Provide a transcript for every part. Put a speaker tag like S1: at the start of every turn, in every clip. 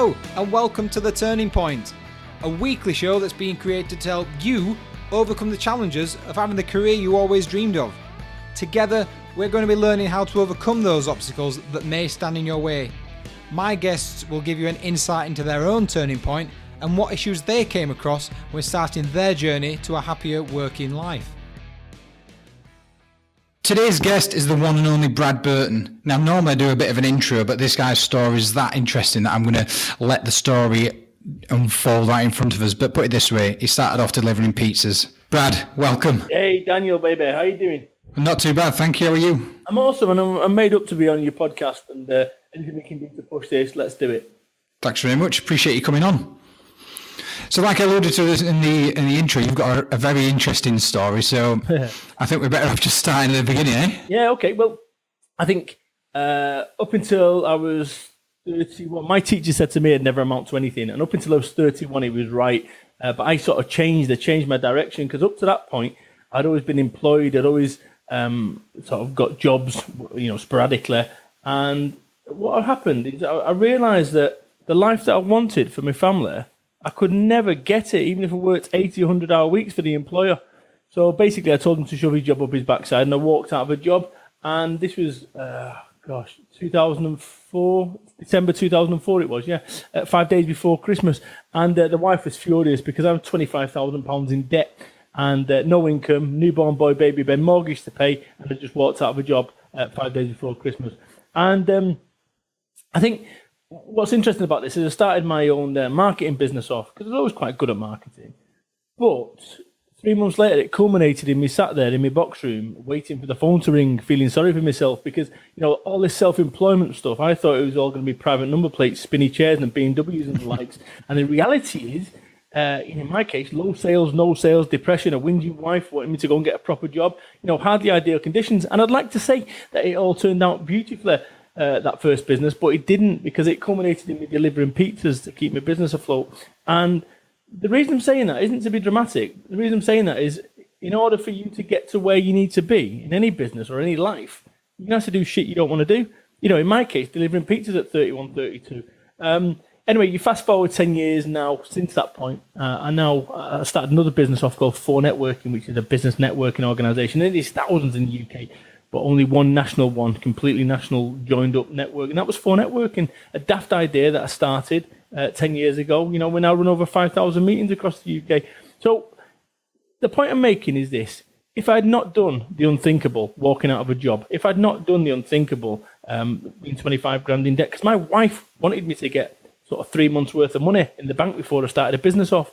S1: Hello and welcome to The Turning Point, a weekly show that's being created to help you overcome the challenges of having the career you always dreamed of. Together, we're going to be learning how to overcome those obstacles that may stand in your way. My guests will give you an insight into their own turning point and what issues they came across when starting their journey to a happier working life. Today's guest is the one and only Brad Burton. Now, normally I do a bit of an intro, but this guy's story is that interesting that I'm going to let the story unfold right in front of us. But put it this way, he started off delivering pizzas. Brad, welcome.
S2: Hey, Daniel, baby. How you doing?
S1: Not too bad, thank you. How are you?
S2: I'm awesome, and I'm made up to be on your podcast, and anything we can do to push this, let's do it.
S1: Thanks very much. Appreciate you coming on. So like I alluded to this in the intro, you've got a very interesting story, so I think we're better off just starting at the beginning, eh?
S2: Yeah, okay. Well, I think up until I was 31, my teacher said to me I'd never amount to anything, and up until I was 31, he was right. But I sort of changed my direction, because up to that point, I'd always been employed, I'd always sort of got jobs, sporadically, and what happened is I realised that the life that I wanted for my family, I could never get it, even if I worked 80 or 100-hour weeks for the employer. So basically, I told him to shove his job up his backside, and I walked out of a job. And this was, 2004, December 2004 it was, 5 days before Christmas. And the wife was furious because I was £25,000 in debt and no income, newborn boy, baby Ben, mortgage to pay, and I just walked out of a job 5 days before Christmas. And I think what's interesting about this is I started my own marketing business off, because I was always quite good at marketing. But 3 months later, it culminated in me sat there in my box room, waiting for the phone to ring, feeling sorry for myself, because all this self-employment stuff, I thought it was all going to be private number plates, spinny chairs, and BMWs and the likes. And the reality is, in my case, low sales, no sales, depression, a whinging wife wanting me to go and get a proper job, hardly ideal conditions. And I'd like to say that it all turned out beautifully. That first business, but it didn't, because it culminated in me delivering pizzas to keep my business afloat. And the reason I'm saying that isn't to be dramatic. The reason I'm saying that is, in order for you to get to where you need to be in any business or any life, you're going to have to do shit you don't want to do. In my case, delivering pizzas at 31, 32. Anyway, you fast forward 10 years now since that point. I started another business off called 4 Networking, which is a business networking organisation. There's thousands in the UK. But only one national one, completely national, joined up network. And that was 4 Networking, a daft idea that I started 10 years ago. We now run over 5,000 meetings across the UK. So the point I'm making is this. If I had not done the unthinkable, walking out of a job, if I'd not done the unthinkable, being 25 grand in debt, because my wife wanted me to get sort of 3 months worth of money in the bank before I started a business off,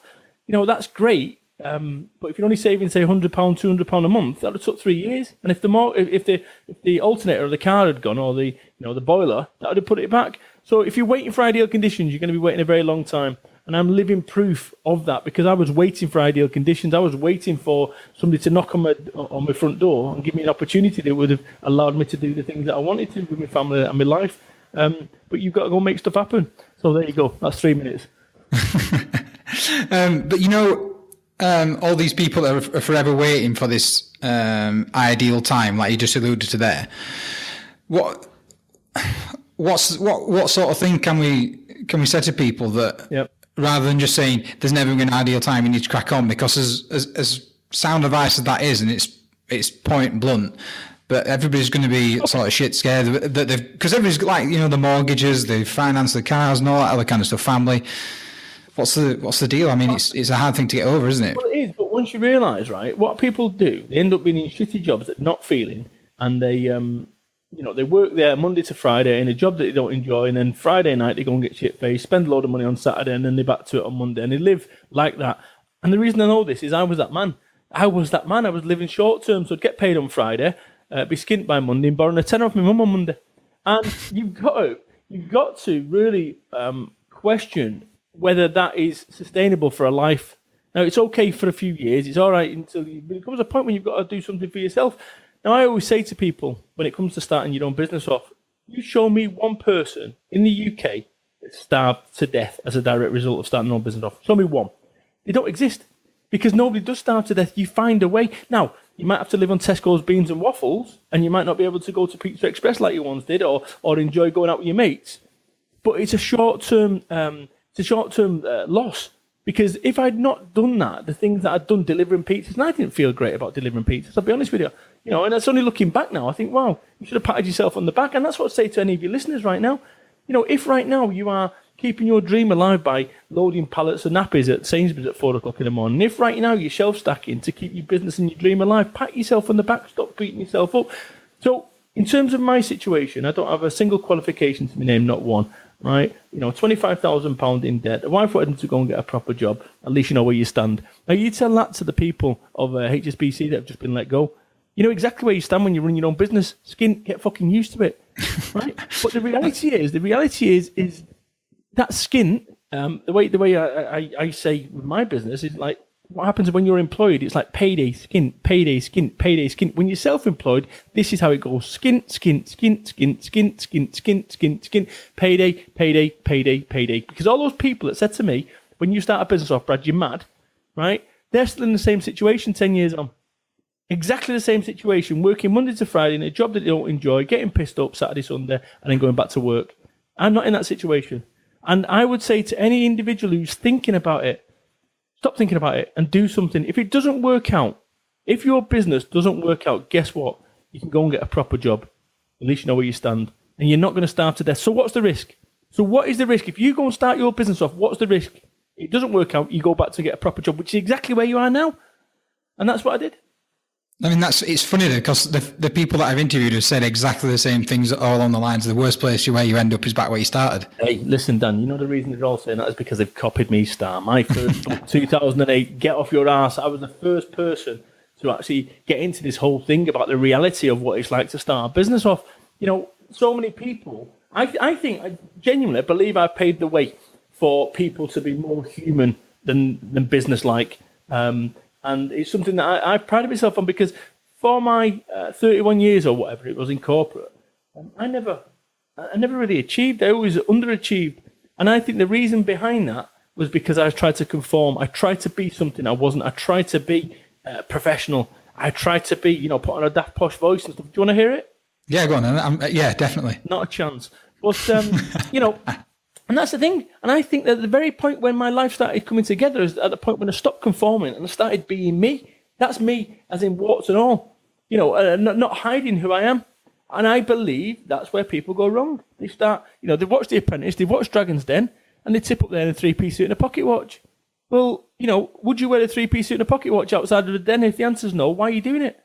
S2: that's great. But if you're only saving, say, £100, £200 a month, that would have took 3 years. And if the alternator of the car had gone, or the boiler, that would have put it back. So if you're waiting for ideal conditions, you're going to be waiting a very long time. And I'm living proof of that, because I was waiting for ideal conditions. I was waiting for somebody to knock on my front door and give me an opportunity that would have allowed me to do the things that I wanted to with my family and my life. But you've got to go make stuff happen. So there you go. That's 3 minutes.
S1: But all these people are forever waiting for this ideal time, like you just alluded to there. What sort of thing can we say to people that, rather than just saying there's never been an ideal time, you need to crack on? Because as sound advice as that is, and it's point blunt, but everybody's going to be sort of shit scared that because everybody's like the mortgages, they finance the cars and all that other kind of stuff, family. What's the deal? I mean, it's a hard thing to get over, isn't it?
S2: Well, it is, but once you realise, right, what people do, they end up being in shitty jobs that they're not feeling, and they, they work there Monday to Friday in a job that they don't enjoy, and then Friday night they go and get shit-faced, spend a load of money on Saturday, and then they're back to it on Monday, and they live like that. And the reason I know this is I was that man. I was living short-term, so I'd get paid on Friday, be skint by Monday, and borrowing a tenner off my mum on Monday. And you've got to really question whether that is sustainable for a life. Now, it's okay for a few years. It's all right until there comes a point when you've got to do something for yourself. Now, I always say to people, when it comes to starting your own business off, you show me one person in the UK that starved to death as a direct result of starting their own business off. Show me one. They don't exist, because nobody does starve to death. You find a way. Now, you might have to live on Tesco's beans and waffles, and you might not be able to go to Pizza Express like you once did, or enjoy going out with your mates. but it's a short-term loss. Because if I'd not done that, the things that I'd done delivering pizzas, and I didn't feel great about delivering pizzas, I'll be honest with you. And it's only looking back now, I think, wow, you should have patted yourself on the back. And that's what I say to any of your listeners right now. If right now you are keeping your dream alive by loading pallets of nappies at Sainsbury's at 4 o'clock in the morning, if right now you're shelf stacking to keep your business and your dream alive, pat yourself on the back, stop beating yourself up. So in terms of my situation, I don't have a single qualification to my name, not one. Right, £25,000 in debt. The wife wanted him to go and get a proper job. At least you know where you stand. Now you tell that to the people of HSBC that have just been let go. You know exactly where you stand when you run your own business. Skint, get fucking used to it, right? But the reality is that skint. The way I say with my business is like, what happens when you're employed? It's like payday, skint, payday, skint, payday, skint. When you're self-employed, this is how it goes: skint, skint, skint, skint, skint, skint, skint, skint, skint, payday, payday, payday, payday. Because all those people that said to me, when you start a business off, Brad, you're mad, right? They're still in the same situation 10 years on. Exactly the same situation, working Monday to Friday in a job that they don't enjoy, getting pissed up Saturday, Sunday, and then going back to work. I'm not in that situation. And I would say to any individual who's thinking about it, stop thinking about it and do something. If it doesn't work out, if your business doesn't work out, guess what? You can go and get a proper job. At least you know where you stand. And you're not going to starve to death. So what's the risk? So what is the risk? If you go and start your business off, what's the risk? It doesn't work out, you go back to get a proper job, which is exactly where you are now. And that's what I did.
S1: I mean, it's funny though, because the people that I've interviewed have said exactly the same things all along the lines. The worst place where you end up is back where you started.
S2: Hey, listen, Dan, you know the reason they're all saying that is because they've copied me, Star. My first book, 2008, Get Off Your Arse. I was the first person to actually get into this whole thing about the reality of what it's like to start a business off. So many people, I genuinely believe I've paid the way for people to be more human than business-like. And it's something that I pride myself on, because for my 31 years or whatever it was in corporate, I never really achieved. I always underachieved. And I think the reason behind that was because I tried to conform. I tried to be something I wasn't. I tried to be professional. I tried to be, put on a daft posh voice and stuff. Do you want to hear it?
S1: Yeah, go on. Yeah, definitely.
S2: Not a chance. But, and that's the thing. And I think that at the very point when my life started coming together is at the point when I stopped conforming and I started being me. That's me, as in warts and all. Not hiding who I am. And I believe that's where people go wrong. They start, they watch The Apprentice, they watch Dragon's Den, and they tip up there in a three-piece suit and a pocket watch. Well, would you wear a three-piece suit and a pocket watch outside of the den? If the answer's no, why are you doing it?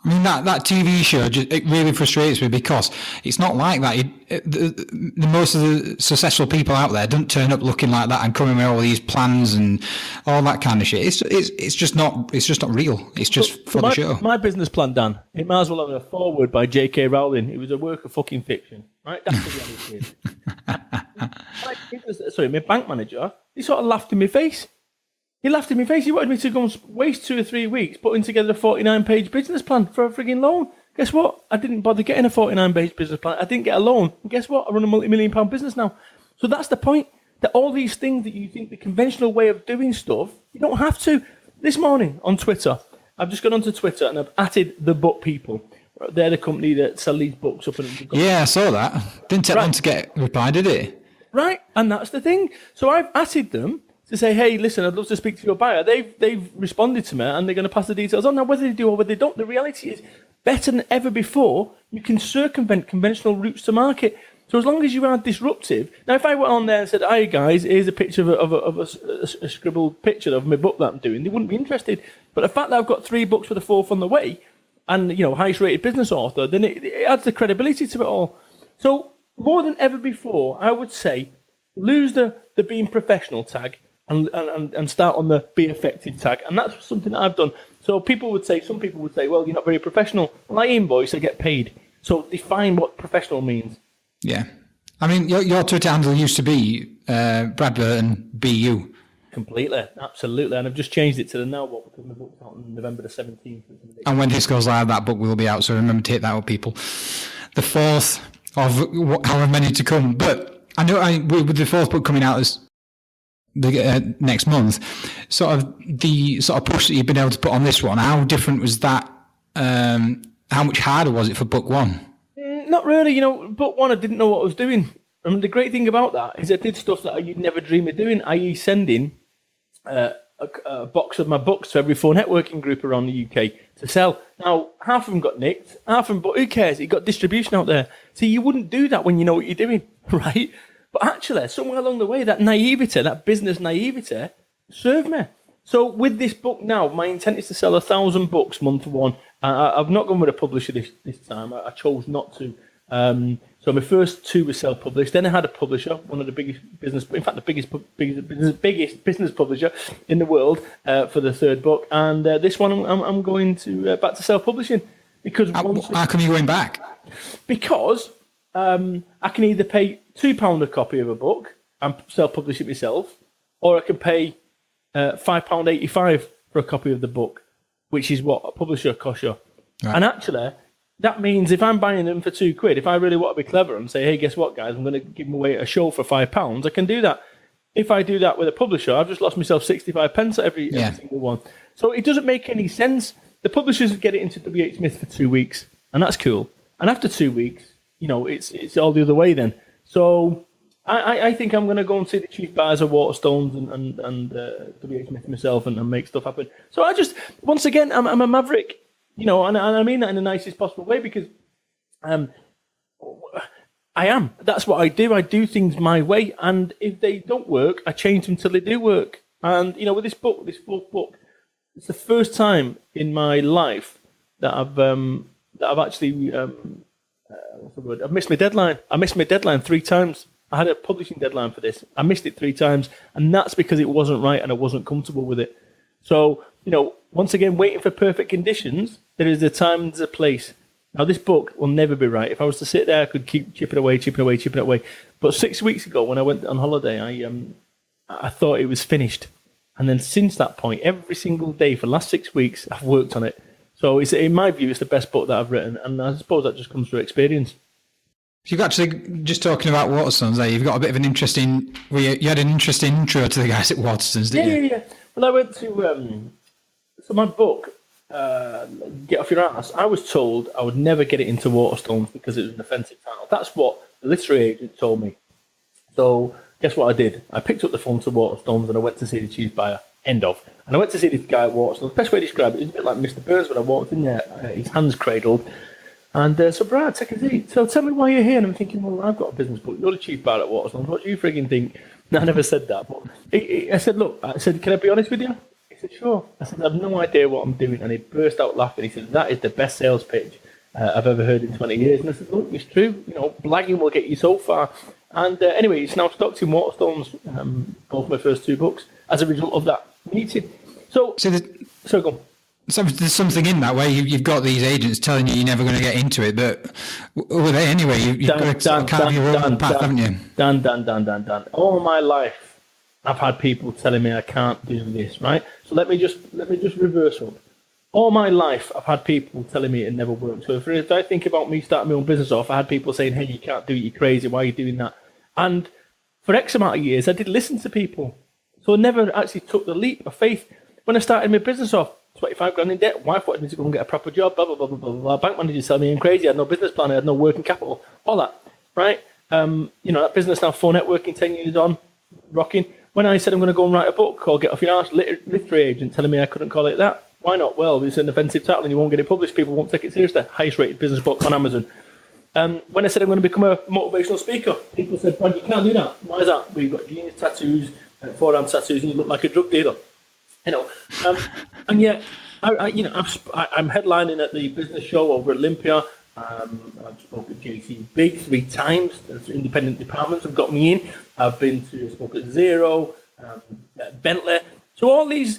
S1: I mean, that TV show, it really frustrates me, because it's not like that. The most of the successful people out there don't turn up looking like that and coming with all these plans and all that kind of shit. It's just not real. It's just for the show. My
S2: business plan, Dan, it might as well have a foreword by J.K. Rowling. It was a work of fucking fiction, right? That's the reality. My bank manager, he sort of laughed in my face. He laughed in my face. He wanted me to go and waste 2 or 3 weeks putting together a 49-page business plan for a frigging loan. Guess what? I didn't bother getting a 49-page business plan. I didn't get a loan. And guess what? I run a multi-million-pound business now. So that's the point. That all these things that you think the conventional way of doing stuff, you don't have to. This morning on Twitter, I've just gone onto Twitter and I've added the book people. They're the company that sell these books up.
S1: Yeah, I saw that. Didn't take long to get a reply, did it?
S2: Right. And that's the thing. So I've added them to say, hey, listen, I'd love to speak to your buyer. They've responded to me and they're going to pass the details on. Now, whether they do or whether they don't, the reality is, better than ever before, you can circumvent conventional routes to market. So as long as you are disruptive. Now, if I went on there and said, hi, guys, here's a picture of a scribbled picture of my book that I'm doing, they wouldn't be interested. But the fact that I've got 3 books for the 4th on the way and, highest rated business author, then it adds the credibility to it all. So more than ever before, I would say, lose the being professional tag and start on the be effective tag. And that's something that I've done. So some people would say, well, you're not very professional. Well, I invoice, I get paid. So define what professional means. Yeah.
S1: I mean, your Twitter handle used to be Brad Burton BU.
S2: Completely. Absolutely. And I've just changed it to the now book because my book's out on November the 17th.
S1: And when this goes live, that book will be out. So remember to hit that up, people. The 4th of however many to come. But I know with the 4th book coming out as the next month, sort of the sort of push that you've been able to put on this one, how different was that? How much harder was it for book 1?
S2: Not really. Book 1, I didn't know what I was doing. And the great thing about that is I did stuff that you'd never dream of doing, i.e. sending a box of my books to every 4 networking group around the UK to sell. Now, half of them got nicked, half of them, but who cares? It got distribution out there. See, you wouldn't do that when you know what you're doing, right? But actually, somewhere along the way, that naivety, that business naivety, served me. So with this book now, my intent is to sell 1,000 books month one. I've not gone with a publisher this time. I chose not to. So my first 2 were self-published. Then I had a publisher, one of the biggest business, in fact, the biggest business publisher in the world for the 3rd book. And this one, I'm going to back to self-publishing because
S1: how come you're going back?
S2: Because I can either pay £2 a copy of a book and self-publish it myself, or I can pay £5.85 for a copy of the book, which is what a publisher costs you. Right. And actually, that means if I'm buying them for £2, if I really want to be clever and say, hey, guess what, guys, I'm going to give them away a show for £5, I can do that. If I do that with a publisher, I've just lost myself 65 pence every single one. So it doesn't make any sense. The publishers get it into W.H. Smith for 2 weeks, and that's cool. And after 2 weeks, it's all the other way then. So I think I'm going to go and see the chief buyers of Waterstones and W.H. Smith myself and make stuff happen. So once again, I'm a maverick. And I mean that in the nicest possible way because I am. That's what I do. I do things my way, and if they don't work, I change them till they do work. And with this 4th book, it's the first time in my life that I've actually what's the word? I've missed my deadline. I missed my deadline 3 times. I had a publishing deadline for this. I missed it 3 times, and that's because it wasn't right and I wasn't comfortable with it. So once again, waiting for perfect conditions. There is a time and there's a place. Now, this book will never be right. If I was to sit there, I could keep chipping away. But 6 weeks ago, when I went on holiday, I thought it was finished. And then since that point, every single day for the last 6 weeks, I've worked on it. So in my view, it's the best book that I've written. And I suppose that just comes through experience.
S1: You've actually, just talking about Waterstones there, you've got a bit of an interesting, you had an interesting intro to the guys at Waterstones, didn't you?
S2: Yeah. Well, I went to, so my book, Get Off Your Arse, I was told I would never get it into Waterstones because it was an offensive title. That's what the literary agent told me. So guess what I did? I picked up the phone to Waterstones and I went to see the chief buyer. End of. And I went to see this guy at Waterstones. The best way to describe it is a bit like Mr. Burns when I walked in there, his hands cradled. And so, Brad, take a seat. So tell me why you're here. And I'm thinking, well, I've got a business book. You're the chief buyer at Waterstones. What do you frigging think? No, I never said that. But I said, look, can I be honest with you? He said, sure. I said, I have no idea what I'm doing. And he burst out laughing. He said, that is the best sales pitch I've ever heard in 20 years. And I said, look, it's true. Blagging will get you so far. And anyway, it's now stocked in Waterstones, both my first 2 books, as a result of that meeting. So go on.
S1: So there's something in that way. You've got these agents telling you you're never going to get into it, but well, anyway, you've got to carve your own path, haven't you?
S2: Dan. All my life, I've had people telling me I can't do this, right? So let me just reverse up. All my life, I've had people telling me it never worked. So if I think about me starting my own business off, I had people saying, hey, you can't do it, you're crazy, why are you doing that? And for X amount of years, I did listen to people. So I never actually took the leap of faith. When I started my business off, 25 grand in debt, wife wanted me to go and get a proper job, blah, blah, blah, blah, blah, blah. Bank managers telling me I'm crazy, I had no business plan, I had no working capital, all that, right? That business now, 4 networking, 10 years on, rocking. When I said I'm going to go and write a book called Get Off Your Arse, literary agent telling me I couldn't call it that. Why not? Well, it's an offensive title and you won't get it published, people won't take it seriously. Highest rated business book on Amazon. When I said I'm going to become a motivational speaker, people said, Brad, you can't do that. Why is that? We've got genius tattoos, forearm tattoos, and you look like a drug dealer. And yet, I'm headlining at the business show over at Olympia. I've spoken at JC Big 3 times. Independent departments have got me in. I've spoken at Zero, Bentley. So all these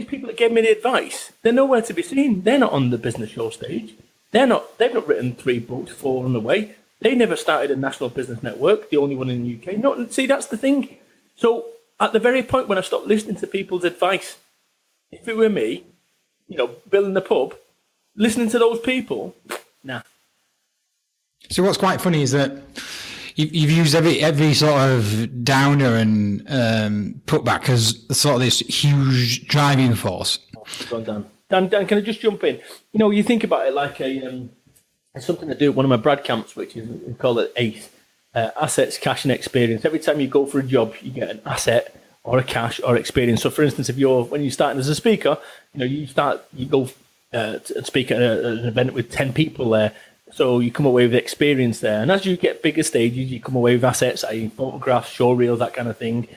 S2: people that gave me the advice, they're nowhere to be seen. They're not on the business show stage. They've not written 3 books, 4 on the way. They never started a national business network, the only one in the UK. No, see, that's the thing. So at the very point when I stopped listening to people's advice, if it were me, building the pub, listening to those people, nah.
S1: So what's quite funny is that you've used every sort of downer and putback as sort of this huge driving force.
S2: Go on, Dan, can I just jump in? You think about it like it's something to do at one of my Brad camps, which is we call it ACE. assets, cash, and experience. Every time you go for a job, you get an asset or a cash or experience. So, for instance, when you're starting as a speaker, you go to speak at an event with 10 people there. So you come away with experience there. And as you get bigger stages, you come away with assets, i.e. photographs, show reels, that kind of thing.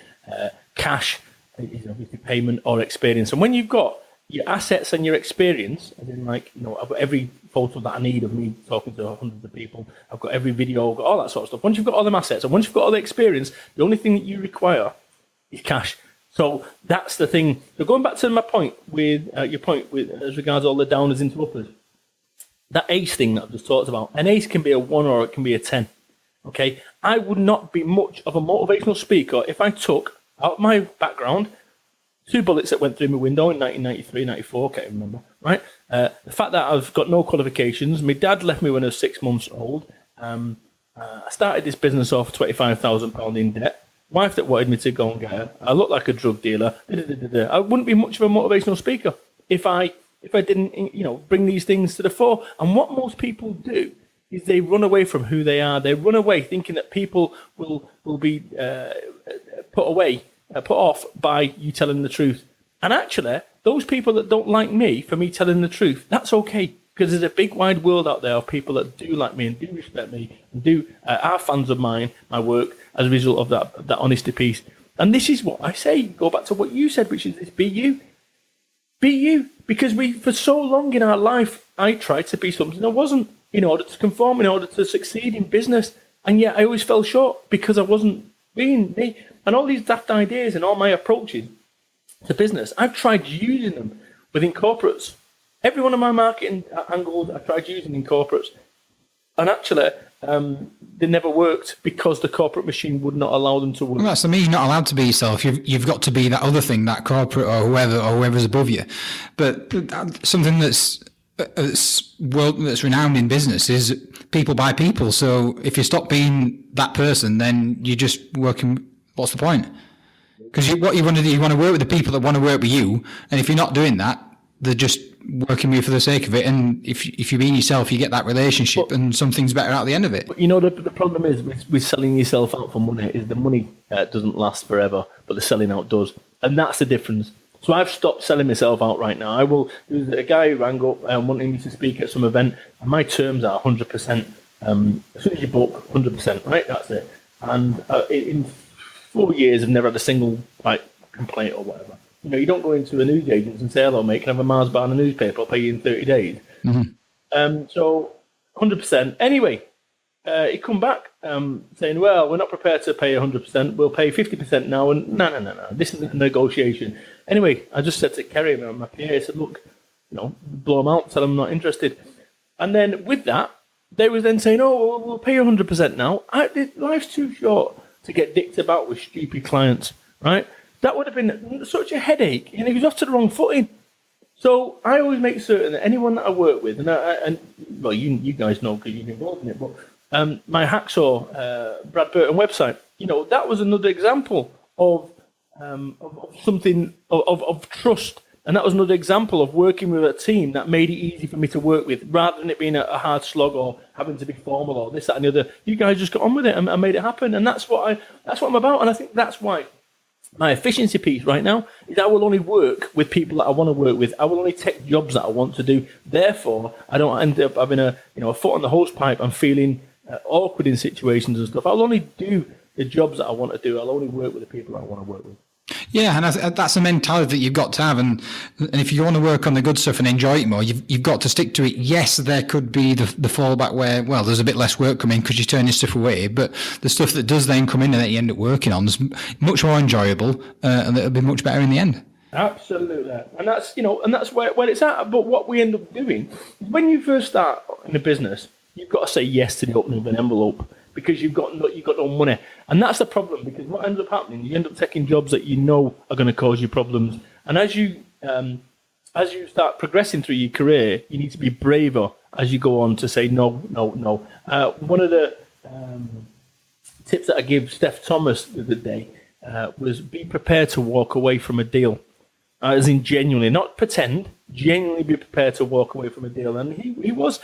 S2: Cash is obviously payment or experience. And when you've got your assets and your experience, as in I've got every photo that I need of me talking to hundreds of people, I've got every video, I've got all that sort of stuff. Once you've got all them assets and once you've got all the experience, the only thing that you require is cash. So that's the thing. So going back to my point with your point with as regards all the downers into uppers, that ace thing that I've just talked about, an ace can be a 1 or it can be a 10. Okay, I would not be much of a motivational speaker if I took out my background 2 bullets that went through my window in 1993, 94, can't remember, right? The fact that I've got no qualifications, my dad left me when I was 6 months old. I started this business off £25,000 in debt. Wife that wanted me to go and get her. I looked like a drug dealer. I wouldn't be much of a motivational speaker if I didn't, bring these things to the fore. And what most people do is they run away from who they are. They run away thinking that people will be put off by you telling the truth. And actually, those people that don't like me for me telling the truth, that's okay. Because there's a big wide world out there of people that do like me and do respect me and are fans of my work as a result of that honesty piece. And this is what I say, go back to what you said, which is this: be you. Be you. Because for so long in our life, I tried to be something I wasn't in order to conform, in order to succeed in business. And yet I always fell short because I wasn't being me. And all these daft ideas and all my approaches to business, I've tried using them within corporates. Every one of my marketing angles I tried using in corporates. And actually, they never worked because the corporate machine would not allow them to work.
S3: Well, that's the mean. You're not allowed to be yourself. You've got to be that other thing, that corporate or whoever's above you. But something that's renowned in business is people buy people. So if you stop being that person, then you're just working. What's the point? Because what you want to do, you want to work with the people that want to work with you. And if you're not doing that, they're just working with you for the sake of it. And if you're being yourself, you get that relationship, and something's better out the end of it.
S2: But the problem is with selling yourself out for money is the money doesn't last forever, but the selling out does. And that's the difference. So I've stopped selling myself out right now. There's a guy who rang up wanting me to speak at some event, and my terms are 100%. As soon as you book, 100%, right? That's it. And in 4 years, I've never had a single complaint or whatever. You don't go into a news agent and say, hello, mate, can I have a Mars bar in a newspaper? I'll pay you in 30 days. Mm-hmm. So 100%. Anyway, he come back saying, well, we're not prepared to pay 100%. We'll pay 50% now. And no. This isn't a negotiation. Anyway, I just said to Kerry, my PA, I said, look, blow them out, tell them I'm not interested. And then with that, they were then saying, oh, we'll pay you 100% now. Life's too short to get dicked about with stupid clients, right? That would have been such a headache, and he was off to the wrong footing. So I always make certain that anyone that I work with, and you guys know because you're involved in it, but my Hacksaw Brad Burton website, that was another example of something of trust, and that was another example of working with a team that made it easy for me to work with, rather than it being a hard slog or having to be formal or this, that, and the other. You guys just got on with it and made it happen, and that's what I'm about, and I think that's why. My efficiency piece right now is I will only work with people that I want to work with. I will only take jobs that I want to do. Therefore, I don't end up having a foot on the hose pipe and feeling awkward in situations and stuff. I'll only do the jobs that I want to do. I'll only work with the people that I want to work with.
S3: Yeah, and that's a mentality that you've got to have, and if you want to work on the good stuff and enjoy it more, you've got to stick to it. Yes, there could be the fallback where, well, there's a bit less work coming because you're turning stuff away, but the stuff that does then come in and that you end up working on is much more enjoyable, and it'll be much better in the end.
S2: Absolutely, and that's where it's at. But what we end up doing is when you first start in a business, you've got to say yes to the opening of an envelope, because you've got no money. And that's the problem, because what ends up happening, you end up taking jobs that you know are going to cause you problems. And as you start progressing through your career, you need to be braver as you go on to say no. One of the tips that I gave Steph Thomas the other day was be prepared to walk away from a deal. As in genuinely, not pretend, genuinely be prepared to walk away from a deal. And he was...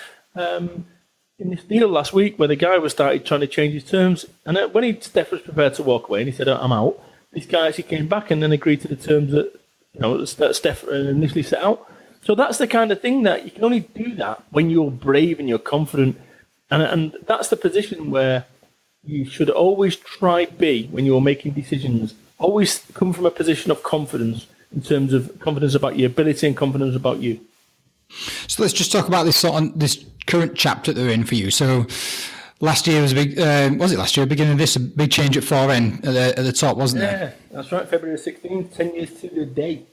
S2: in this deal last week where the guy was started trying to change his terms, and when Steph was prepared to walk away and he said, I'm out, this guy actually came back and then agreed to the terms that Steph initially set out. So that's the kind of thing that you can only do that when you're brave and you're confident. And that's the position where you should always try be when you're making decisions. Always come from a position of confidence in terms of confidence about your ability and confidence about you.
S3: So let's just talk about this current chapter that they're in for you. So last year was a big, was it last year, beginning of this, a big change at 4N at the top, wasn't there?
S2: Yeah, that's right, February 16th, 10 years to the day.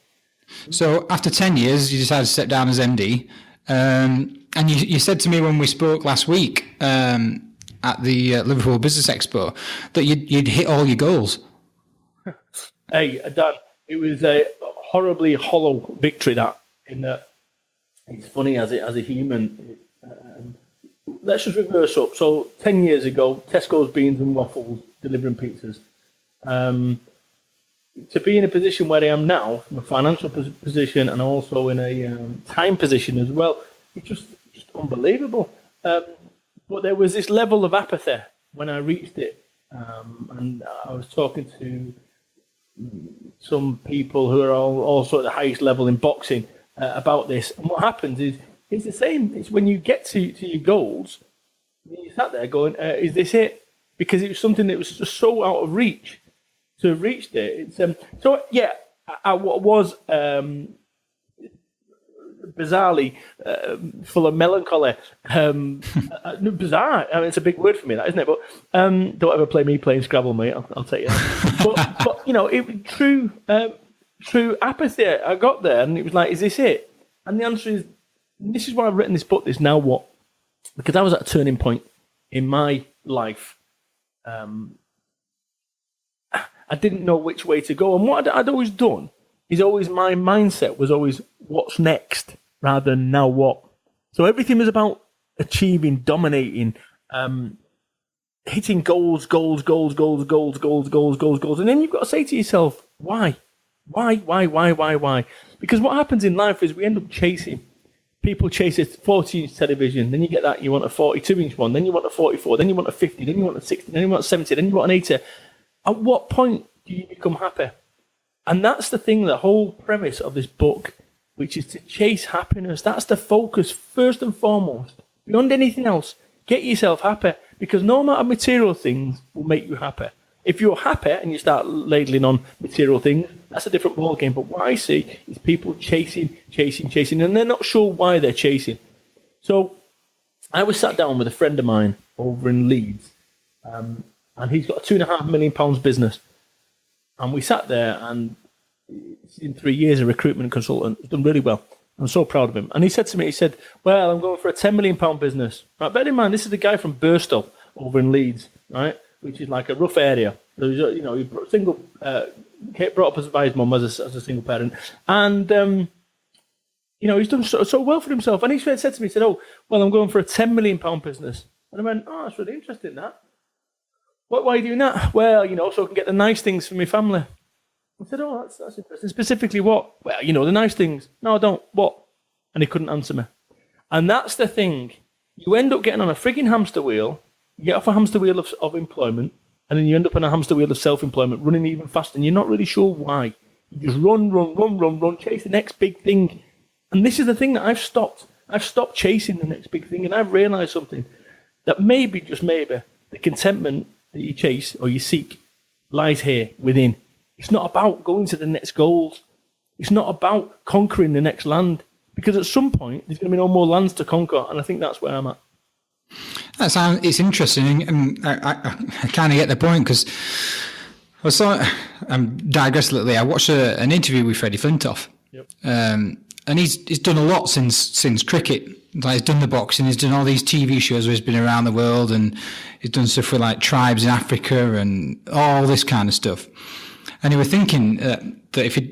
S3: So after 10 years, you decided to step down as MD. And you said to me when we spoke last week at the Liverpool Business Expo that you'd hit all your goals.
S2: Hey, Dan, it was a horribly hollow victory that, in that it's funny as a human. Let's just reverse up. So 10 years ago, Tesco's Beans and Waffles delivering pizzas. To be in a position where I am now, from a financial position and also in a time position as well, it's just unbelievable. But there was this level of apathy when I reached it. And I was talking to some people who are also at the highest level in boxing about this. And what happens is, it's the same. It's when you get to your goals, you sat there going, is this it? Because it was something that was just so out of reach. To have reached it, it's I was bizarrely full of melancholy. Bizarre. I mean, it's a big word for me, that, isn't it? But don't ever play me playing Scrabble, mate. I'll tell you that. but it was true apathy. I got there, and it was like, is this it? And the answer is, this is why I've written this book. This Now What? Because I was at a turning point in my life. I didn't know which way to go. And what I'd always done is my mindset was always what's next rather than now what. So everything was about achieving, dominating, hitting goals. And then you've got to say to yourself, why? Why? Because what happens in life is we end up chasing. People chase a 40-inch television, then you get that, you want a 42-inch one, then you want a 44, then you want a 50, then you want a 60, then you want a 70, then you want an 80. At what point do you become happy? And that's the thing, the whole premise of this book, which is to chase happiness. That's the focus, first and foremost. Beyond anything else, get yourself happy, because no amount of material things will make you happy. If you're happy and you start ladling on material things, that's a different ballgame. But what I see is people chasing, and they're not sure why they're chasing. So I was sat down with a friend of mine over in Leeds, and he's got a £2.5 million business. And we sat there, and in 3 years, a recruitment consultant, he's done really well. I'm so proud of him. And he said to me, well, I'm going for a £10 million business. Right, bear in mind, this is the guy from Birstall over in Leeds, right, which is like a rough area. So, he brought up by his mum as a single parent. And, he's done so well for himself. And he said to me, oh, well, I'm going for a £10 million business. And I went, oh, that's really interesting, that. Why are you doing that? Well, so I can get the nice things for my family. I said, oh, that's interesting. Specifically what? Well, the nice things. No, I don't. What? And he couldn't answer me. And that's the thing. You end up getting on a frigging hamster wheel. You get off a hamster wheel of employment, and then you end up on a hamster wheel of self-employment, running even faster, and you're not really sure why. You just run, chase the next big thing. And this is the thing that I've stopped. I've stopped chasing the next big thing, and I've realised something. That maybe, just maybe, the contentment that you chase or you seek lies here within. It's not about going to the next goals. It's not about conquering the next land, because at some point there's going to be no more lands to conquer, and I think that's where I'm at.
S3: It's interesting, and I kind of get the point, because I'm digress slightly. I watched an interview with Freddie Flintoff,
S2: yep.
S3: And he's done a lot since cricket. Like, he's done the boxing, he's done all these TV shows where he's been around the world, and he's done stuff with like tribes in Africa and all this kind of stuff. And he was thinking that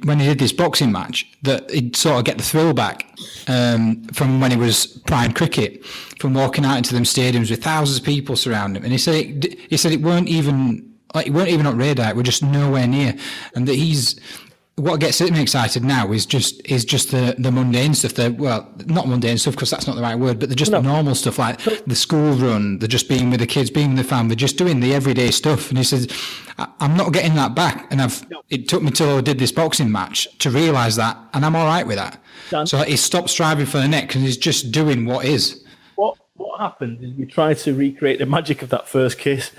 S3: when he did this boxing match, that he'd sort of get the thrill back from when he was prime cricket, from walking out into them stadiums with thousands of people surrounding him. And he said it weren't even on radar; it were just nowhere near. And that he's what gets me excited now is just the mundane stuff. Not mundane stuff because that's not the right word, but the normal stuff like the school run, the just being with the kids, being with the family, just doing the everyday stuff. And he says, I'm not getting that back. And it took me till I did this boxing match to realise that, and I'm all right with that.
S2: Dan,
S3: so he stopped striving for the next, and he's just doing what is.
S2: What happens is we try to recreate the magic of that first kiss,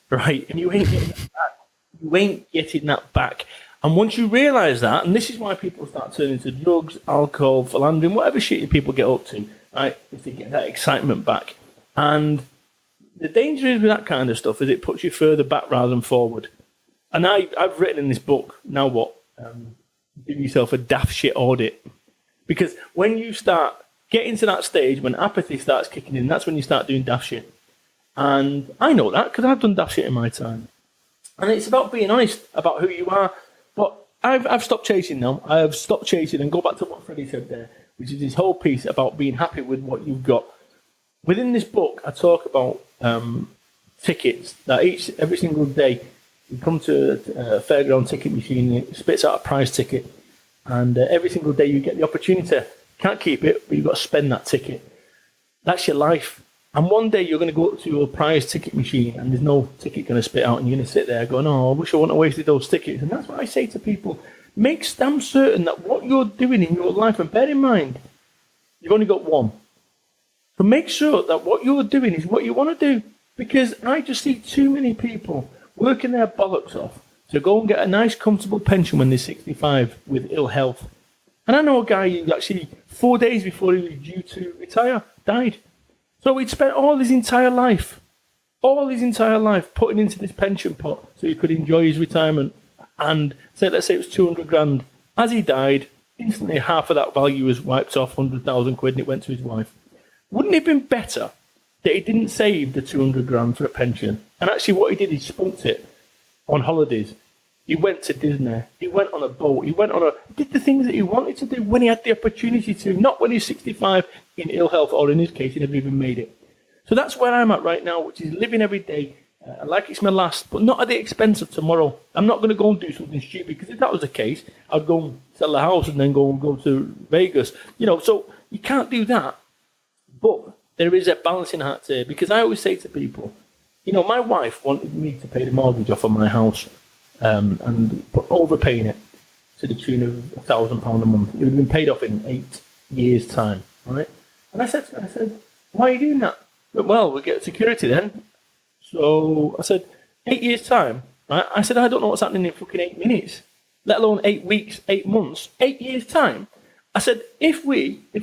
S2: right? And you ain't getting that back. You ain't getting that back. And once you realise that, and this is why people start turning to drugs, alcohol, philandering, whatever shit people get up to, right, is to get that excitement back. And the danger is with that kind of stuff is it puts you further back rather than forward. And I've written in this book, now what? Give yourself a daft shit audit. Because when you start getting to that stage, when apathy starts kicking in, that's when you start doing daft shit. And I know that because I've done daft shit in my time. And it's about being honest about who you are. But I've stopped chasing now. I have stopped chasing and go back to what Freddie said there, which is this whole piece about being happy with what you've got. Within this book, I talk about tickets that every single day you come to a fairground ticket machine, it spits out a prize ticket, and every single day you get the opportunity. Can't keep it, but you've got to spend that ticket. That's your life. And one day you're going to go up to a prize ticket machine and there's no ticket going to spit out and you're going to sit there going, oh, I wish I wouldn't have wasted those tickets. And that's what I say to people. Make damn certain that what you're doing in your life, and bear in mind, you've only got one. So make sure that what you're doing is what you want to do. Because I just see too many people working their bollocks off to go and get a nice comfortable pension when they're 65 with ill health. And I know a guy who actually 4 days before he was due to retire, died. So he'd spent all his entire life putting into this pension pot so he could enjoy his retirement. And let's say it was 200 grand. As he died, instantly half of that value was wiped off, 100,000 quid, and it went to his wife. Wouldn't it have been better that he didn't save the 200 grand for a pension? And actually what he did, he spunked it on holidays. He went to Disney. He went on a boat. He did the things that he wanted to do when he had the opportunity to, not when he's 65 in ill health, or in his case, he never even made it. So that's where I'm at right now, which is living every day like it's my last, but not at the expense of tomorrow. I'm not going to go and do something stupid, because if that was the case, I'd go and sell a house and then go to Vegas. So you can't do that. But there is a balancing act here, because I always say to people, my wife wanted me to pay the mortgage off of my house. And overpaying it to the tune of £1,000 a month. It would have been paid off in 8 years' time, right? And I said, why are you doing that? But, well, we get security then. So I said, 8 years' time, right? I said, I don't know what's happening in fucking 8 minutes, let alone 8 weeks, 8 months, 8 years' time. I said, if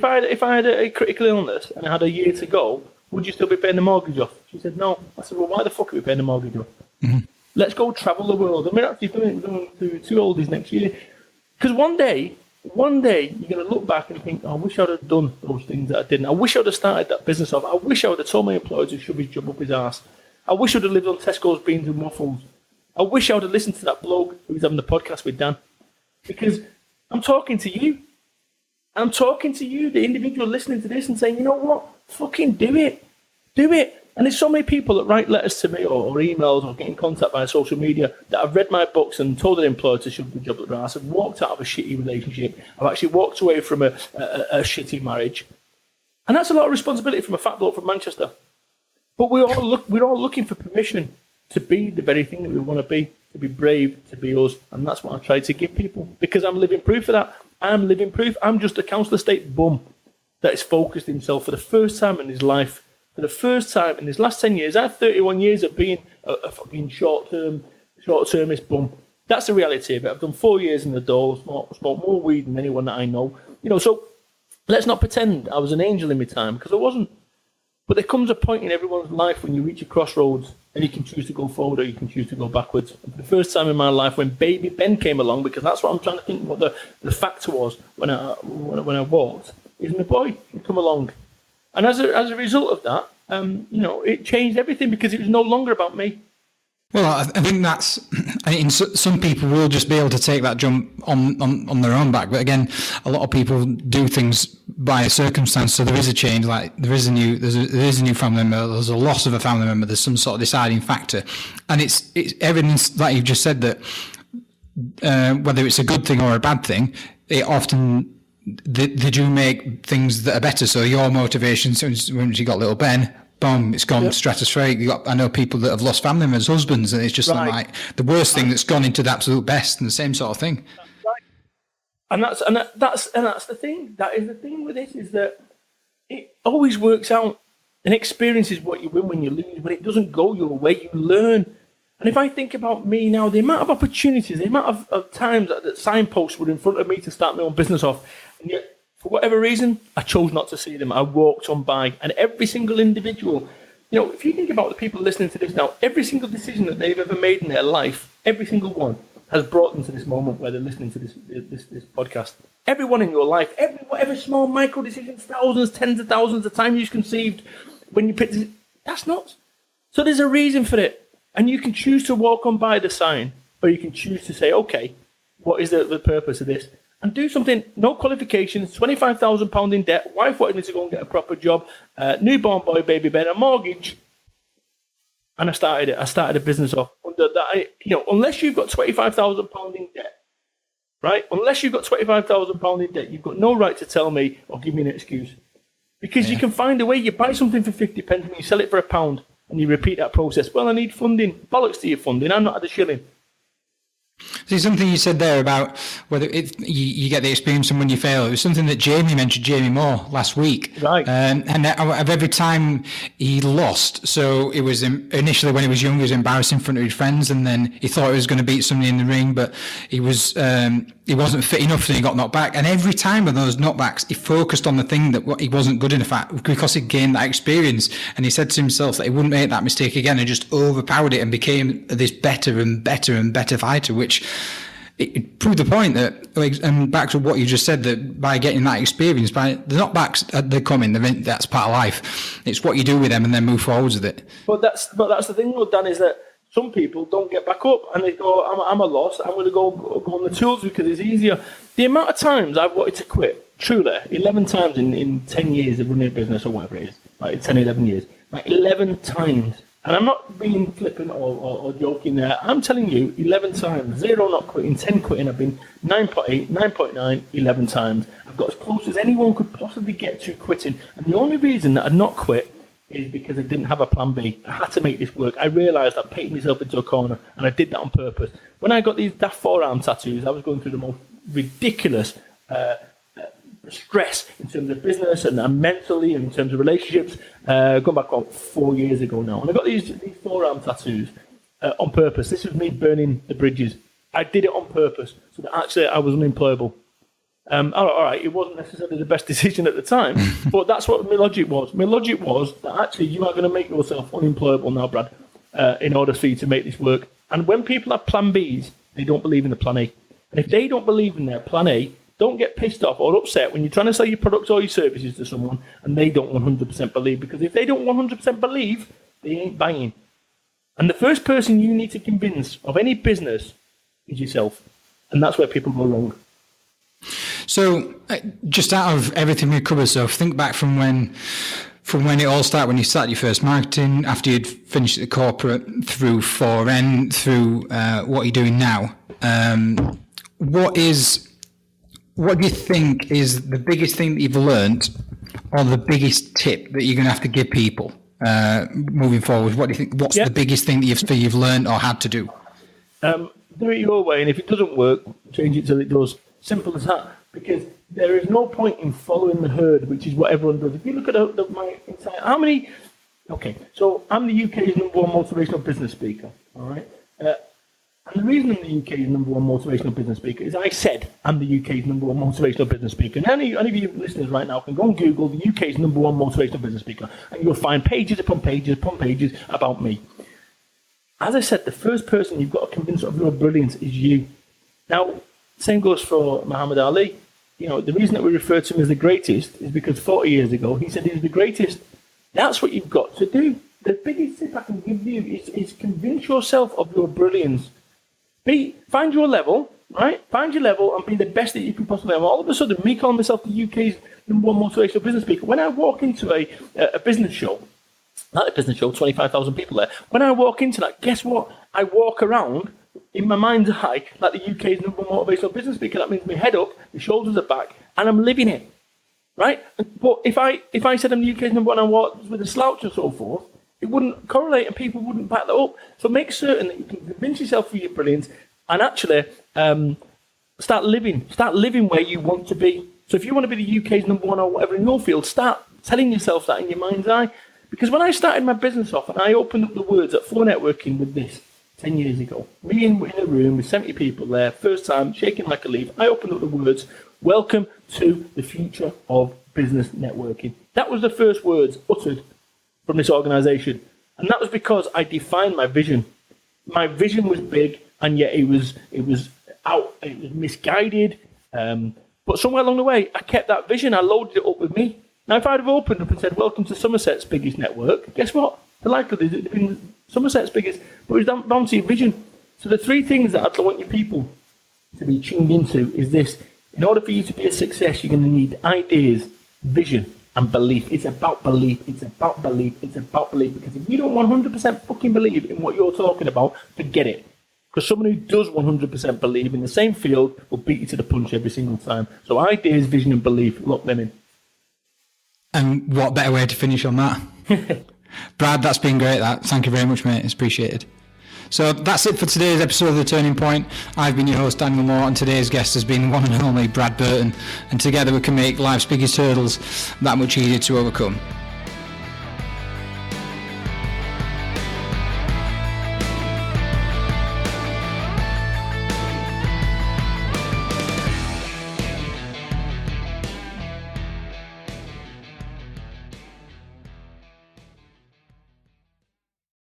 S2: I had a critical illness and I had a year to go, would you still be paying the mortgage off? She said, no. I said, well, why the fuck are we paying the mortgage off? Mm-hmm. Let's go travel the world. And we're actually going to 2 oldies next year. Because one day, you're going to look back and think, I wish I'd have done those things that I didn't. I wish I would have started that business off. I wish I would have told my employer to shove his job up his arse. I wish I would have lived on Tesco's beans and waffles. I wish I would have listened to that bloke who was having the podcast with Dan. Because I'm talking to you. I'm talking to you, the individual listening to this, and saying, you know what? Fucking do it. Do it. And there's so many people that write letters to me or emails or get in contact via social media that have read my books and told their employer to shove the job up their ass. I've walked out of a shitty relationship. I've actually walked away from a shitty marriage. And that's a lot of responsibility from a fat bloke from Manchester. But we're all looking for permission to be the very thing that we want to be brave, to be us. And that's what I try to give people, because I'm living proof of that. I'm living proof. I'm just a council estate bum that has focused himself for the first time in his life. For the first time in his last 10 years, I had 31 years of being a fucking short-termist bum. That's the reality of it. I've done 4 years in the dole, smoked more weed than anyone that I know. So let's not pretend I was an angel in my time, because I wasn't. But there comes a point in everyone's life when you reach a crossroads and you can choose to go forward or you can choose to go backwards. And for the first time in my life, when baby Ben came along, because that's what I'm trying to think what the factor was when I walked, is my boy would come along. And as a result of that, it changed everything, because it was no longer about me.
S3: Well, I think some people will just be able to take that jump on their own back. But again, a lot of people do things by circumstance. So there is a change. Like there is a new family member. There's a loss of a family member. There's some sort of deciding factor, and it's evidence, like you've just said, that whether it's a good thing or a bad thing, it often they do make things that are better. So your motivation, once you got little Ben, boom, it's gone stratospheric. I know people that have lost family members, husbands, and it's just like the worst thing that's gone into the absolute best, and the same sort of thing.
S2: Right. And that's the thing. That is the thing with this, is that it always works out. An experience is what you win when you lose. When it doesn't go your way, you learn. And if I think about me now, the amount of opportunities, the amount of times that signposts were in front of me to start my own business off, and yet, for whatever reason, I chose not to see them. I walked on by. And every single individual, if you think about the people listening to this now, every single decision that they've ever made in their life, every single one has brought them to this moment where they're listening to this podcast. Everyone in your life, whatever small micro decisions, thousands, tens of thousands of times you conceived when you picked this, that's nuts. So there's a reason for it. And you can choose to walk on by the sign, or you can choose to say, okay, what is the purpose of this? And do something, no qualifications, £25,000 in debt, wife wanted me to go and get a proper job, newborn boy, baby Ben, a mortgage. And I started it. I started a business off under that. Unless you've got £25,000 in debt, right? Unless you've got £25,000 in debt, you've got no right to tell me or give me an excuse. Because you can find a way. You buy something for 50 pence and you sell it for £1, and you repeat that process. Well, I need funding. Bollocks to your funding. I'm not at a shilling.
S3: See, something you said there about whether you get the experience from when you fail. It was something that Jamie Moore last week.
S2: Right.
S3: And of every time he lost, so it was initially when he was young, he was embarrassed in front of his friends, and then he thought he was going to beat somebody in the ring, but he wasn't fit enough, and he got knocked back. And every time of those knockbacks, he focused on the thing that he wasn't good enough at, because he gained that experience. And he said to himself that he wouldn't make that mistake again, and just overpowered it and became this better and better and better fighter, which it proved the point that, and back to what you just said, that by getting that experience, by the knockbacks, they come in, that's part of life. It's what you do with them and then move forwards with it.
S2: But that's the thing, Dan, is that some people don't get back up and they go, I'm a loss, I'm going to go on the tools because it's easier. The amount of times I've wanted to quit, truly, 11 times in 10 years of running a business, or whatever it is, like 10, 11 years, like 11 times. And I'm not being flippant or joking there. I'm telling you, 11 times. 0 not quitting, 10 quitting. I've been 9.8, 9.9, 11 times. I've got as close as anyone could possibly get to quitting. And the only reason that I'd not quit is because I didn't have a plan B. I had to make this work. I realised I'd painted myself into a corner, and I did that on purpose. When I got these daft forearm tattoos, I was going through the most ridiculous stress in terms of business and mentally, and in terms of relationships, going back 4 years ago now. And I got these forearm tattoos on purpose. This was me burning the bridges. I did it on purpose, so that actually I was unemployable. All right, it wasn't necessarily the best decision at the time, but that's what my logic was. My logic was that actually you are going to make yourself unemployable now, Brad, in order for you to make this work. And when people have plan Bs, they don't believe in the plan A. And if they don't believe in their plan A, don't get pissed off or upset when you're trying to sell your products or your services to someone and they don't 100% believe. Because if they don't 100% believe, they ain't buying. And the first person you need to convince of any business is yourself. And that's where people go wrong.
S3: So, just out of everything we covered, so think back from when it all started, when you started your first marketing, after you'd finished the corporate, through 4N, through what you're doing now. What do you think is the biggest thing that you've learned, or the biggest tip that you're going to have to give people moving forward? What do you think? What's the biggest thing that you've learned or had to do?
S2: Do it your way, and if it doesn't work, change it till it does. Simple as that. Because there is no point in following the herd, which is what everyone does. If you look at my entire, so I'm the UK's #1 motivational business speaker. All right. And the reason I'm the UK's #1 motivational business speaker is I said I'm the UK's #1 motivational business speaker. And any of you listeners right now can go and Google the UK's #1 motivational business speaker, and you'll find pages upon pages upon pages about me. As I said, the first person you've got to convince of your brilliance is you. Now, same goes for Muhammad Ali. The reason that we refer to him as the greatest is because 40 years ago he said he was the greatest. That's what you've got to do. The biggest tip I can give you is convince yourself of your brilliance. Find your level, right? Find your level and be the best that you can possibly be. All of a sudden, me calling myself the UK's #1 motivational business speaker, when I walk into a business show, not a business show, 25,000 people there. When I walk into that, guess what? I walk around in my mind's eye, like the UK's number one motivational business speaker. That means my head up, my shoulders are back, and I'm living it, right? But if I said I'm the UK's number one and walked with a slouch and so forth, it wouldn't correlate and people wouldn't back that up. So make certain that you can convince yourself of your brilliance and actually start living where you want to be. So if you want to be the UK's number one or whatever in your field, start telling yourself that in your mind's eye. Because when I started my business off and I opened up the words at Flow Networking with this 10 years ago, me in a room with 70 people there, first time, shaking like a leaf, I opened up the words, welcome to the future of business networking. That was the first words uttered from this organisation. And that was because I defined my vision. My vision was big, and yet it was misguided. But somewhere along the way, I kept that vision. I loaded it up with me. Now, if I'd have opened up and said, welcome to Somerset's biggest network, guess what? The likelihood is it would have been Somerset's biggest, but it was down to your vision. So the three things that I want your people to be tuned into is this. In order for you to be a success, you're going to need ideas, vision, and belief. It's about belief. It's about belief. It's about belief. Because if you don't 100% fucking believe in what you're talking about, forget it. Because someone who does 100% believe in the same field will beat you to the punch every single time. So ideas, vision, and belief, lock them in.
S3: And what better way to finish on that? Brad, that's been great. Thank you very much, mate. It's appreciated. So that's it for today's episode of The Turning Point. I've been your host, Daniel Moore, and today's guest has been the one and only Brad Burton. And together we can make life's biggest hurdles that much easier to overcome.